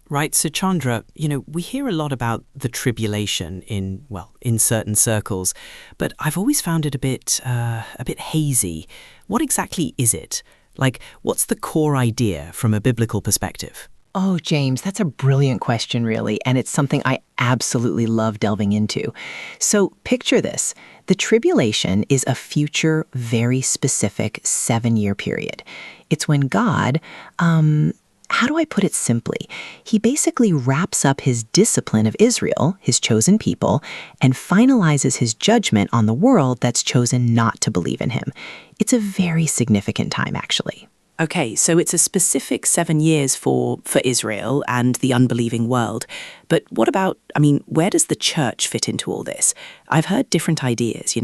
Right, so Chandra, we hear a lot about the tribulation in certain circles, but I've always found it a bit hazy. What exactly is it? Like, what's the core idea from a biblical perspective? Oh, James, that's a brilliant question, really, and it's something I absolutely love delving into. So picture this. The tribulation is a future, very specific 7-year period. It's when God, how do I put it simply? He basically wraps up his discipline of Israel, his chosen people, and finalizes his judgment on the world that's chosen not to believe in him. It's a very significant time, actually. Okay, so it's a specific 7 years for Israel and the unbelieving world. But what about, where does the church fit into all this? I've heard different ideas.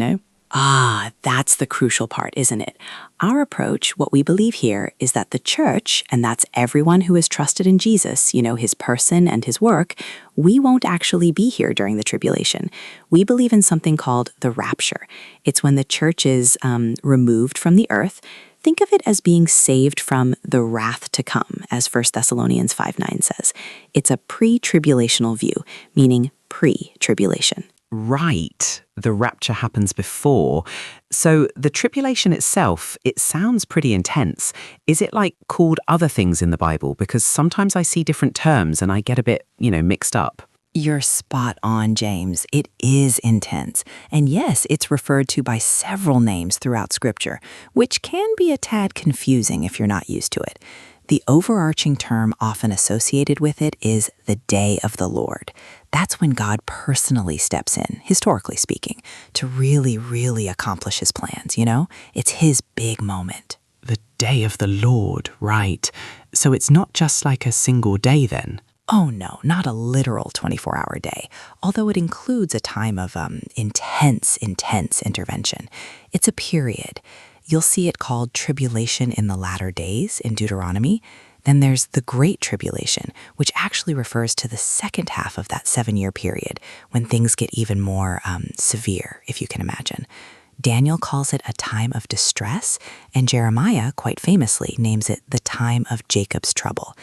Ah, that's the crucial part, isn't it? Our approach, what we believe here, is that the church, and that's everyone who has trusted in Jesus, his person and his work, we won't actually be here during the tribulation. We believe in something called the rapture. It's when the church is removed from the earth. Think of it as being saved from the wrath to come, as 1 Thessalonians 5:9 says. It's a pre-tribulational view, meaning pre-tribulation. Right. The rapture happens before. So the tribulation itself, it sounds pretty intense. Is it called other things in the Bible? Because sometimes I see different terms and I get a bit, mixed up. You're spot on, James. It is intense. And yes, it's referred to by several names throughout Scripture, which can be a tad confusing if you're not used to it. The overarching term often associated with it is the day of the Lord. That's when God personally steps in, historically speaking, to really, really accomplish his plans, It's his big moment. The day of the Lord, right. So it's not just like a single day then? Oh no, not a literal 24-hour day, although it includes a time of intense intervention. It's a period. You'll see it called tribulation in the latter days in Deuteronomy. Then there's the Great Tribulation, which actually refers to the second half of that 7-year period, when things get even more severe, if you can imagine. Daniel calls it a time of distress, and Jeremiah, quite famously, names it the time of Jacob's trouble.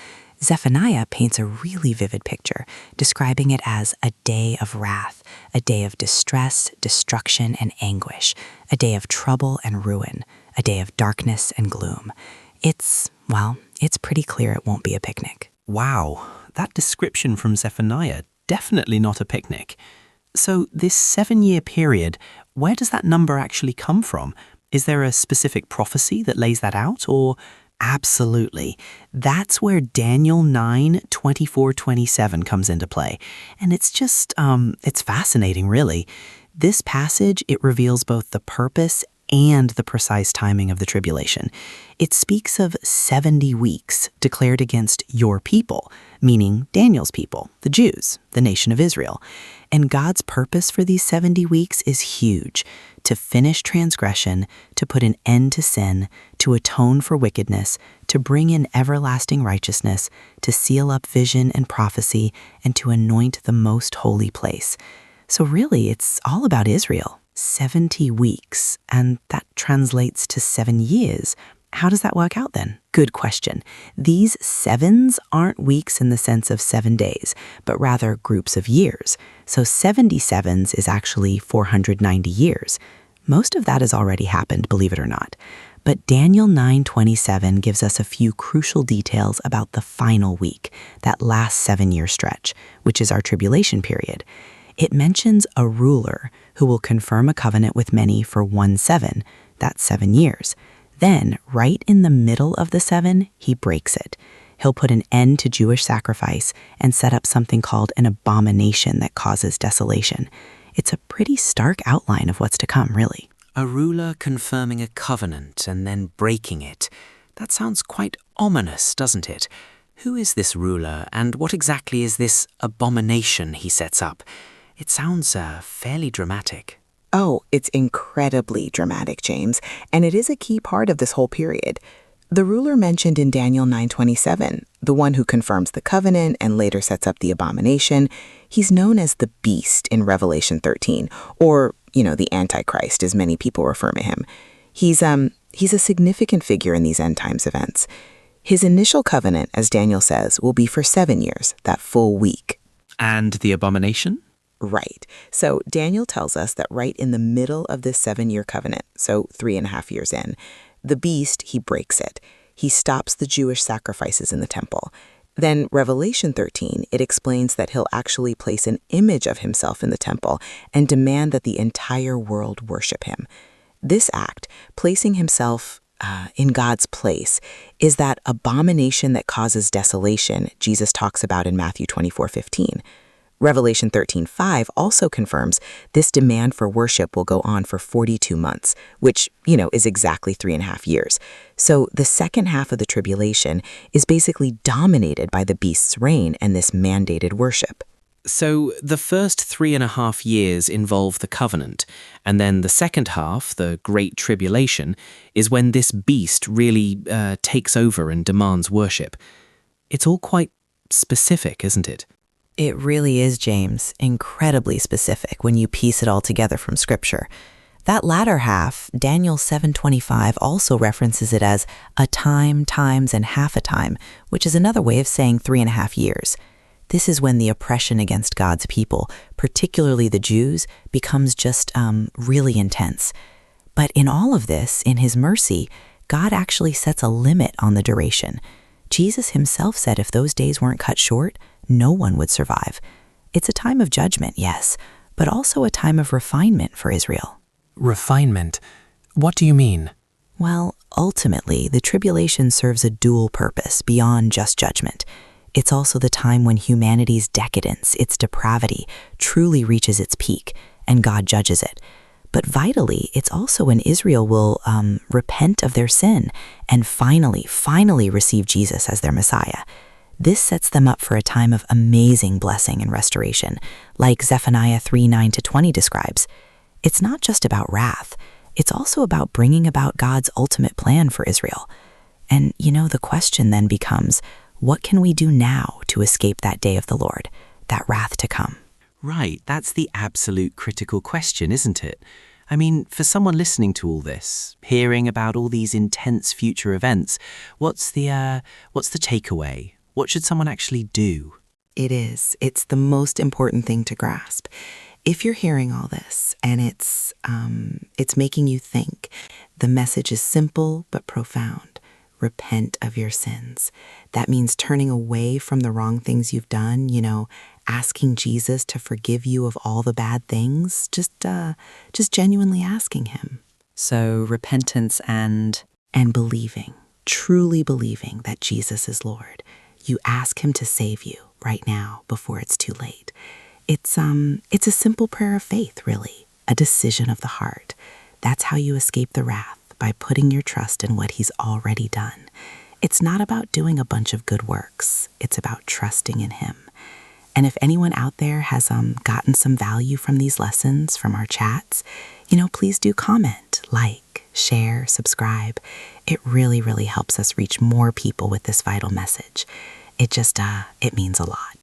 Zephaniah paints a really vivid picture, describing it as a day of wrath, a day of distress, destruction, and anguish, a day of trouble and ruin, a day of darkness and gloom. It's pretty clear it won't be a picnic. Wow, that description from Zephaniah, definitely not a picnic. So this 7-year period, where does that number actually come from? Is there a specific prophecy that lays that out, or... Absolutely. That's where Daniel 9:24-27 comes into play. And it's just, it's fascinating, really. This passage, it reveals both the purpose and the precise timing of the tribulation. It speaks of 70 weeks declared against your people, meaning Daniel's people, the Jews, the nation of Israel. And God's purpose for these 70 weeks is huge: to finish transgression, to put an end to sin, to atone for wickedness, to bring in everlasting righteousness, to seal up vision and prophecy, and to anoint the most holy place. So really, it's all about Israel. 70 weeks, and that translates to 7 years. How does that work out then? Good question. These sevens aren't weeks in the sense of 7 days, but rather groups of years. So 70 sevens is actually 490 years. Most of that has already happened, believe it or not. But Daniel 9:27 gives us a few crucial details about the final week, that last 7-year stretch, which is our tribulation period. It mentions a ruler who will confirm a covenant with many for 1/7, that's 7 years. Then, right in the middle of the 7, he breaks it. He'll put an end to Jewish sacrifice and set up something called an abomination that causes desolation. It's a pretty stark outline of what's to come, really. A ruler confirming a covenant and then breaking it. That sounds quite ominous, doesn't it? Who is this ruler, and what exactly is this abomination he sets up? It sounds fairly dramatic. Oh, it's incredibly dramatic, James, and it is a key part of this whole period. The ruler mentioned in Daniel 9:27, the one who confirms the covenant and later sets up the abomination, he's known as the beast in Revelation 13, or, the Antichrist, as many people refer to him. He's a significant figure in these end times events. His initial covenant, as Daniel says, will be for 7 years, that full week. And the abomination? Right. So Daniel tells us that right in the middle of this 7-year covenant, so 3.5 years in, the beast, he breaks it. He stops the Jewish sacrifices in the temple. Then Revelation 13, it explains that he'll actually place an image of himself in the temple and demand that the entire world worship him. This act, placing himself in God's place, is that abomination that causes desolation Jesus talks about in Matthew 24:15. Revelation 13:5 also confirms this demand for worship will go on for 42 months, which, is exactly 3.5 years. So the second half of the tribulation is basically dominated by the beast's reign and this mandated worship. So the first 3.5 years involve the covenant, and then the second half, the Great Tribulation, is when this beast really takes over and demands worship. It's all quite specific, isn't it? It really is, James, incredibly specific when you piece it all together from Scripture. That latter half, Daniel 7:25, also references it as a time, times, and half a time, which is another way of saying 3.5 years. This is when the oppression against God's people, particularly the Jews, becomes just really intense. But in all of this, in his mercy, God actually sets a limit on the duration. Jesus himself said if those days weren't cut short, no one would survive. It's a time of judgment, yes, but also a time of refinement for Israel. Refinement? What do you mean? Well, ultimately, the tribulation serves a dual purpose beyond just judgment. It's also the time when humanity's decadence, its depravity, truly reaches its peak, and God judges it. But vitally, it's also when Israel will repent of their sin and finally receive Jesus as their Messiah. This sets them up for a time of amazing blessing and restoration, like Zephaniah 3:9-20 describes. It's not just about wrath, it's also about bringing about God's ultimate plan for Israel. And, the question then becomes, what can we do now to escape that day of the Lord, that wrath to come? Right, that's the absolute critical question, isn't it? I mean, for someone listening to all this, hearing about all these intense future events, what's the takeaway? What should someone actually do? It is. It's the most important thing to grasp. If you're hearing all this and it's making you think, the message is simple but profound. Repent of your sins. That means turning away from the wrong things you've done, asking Jesus to forgive you of all the bad things, just genuinely asking him. So repentance and believing, truly believing that Jesus is Lord. You ask him to save you right now before it's too late. It's a simple prayer of faith, really, a decision of the heart. That's how you escape the wrath, by putting your trust in what he's already done. It's not about doing a bunch of good works. It's about trusting in him. And if anyone out there has gotten some value from these lessons, from our chats, please do comment, like, share, subscribe. It really, really helps us reach more people with this vital message. It means a lot.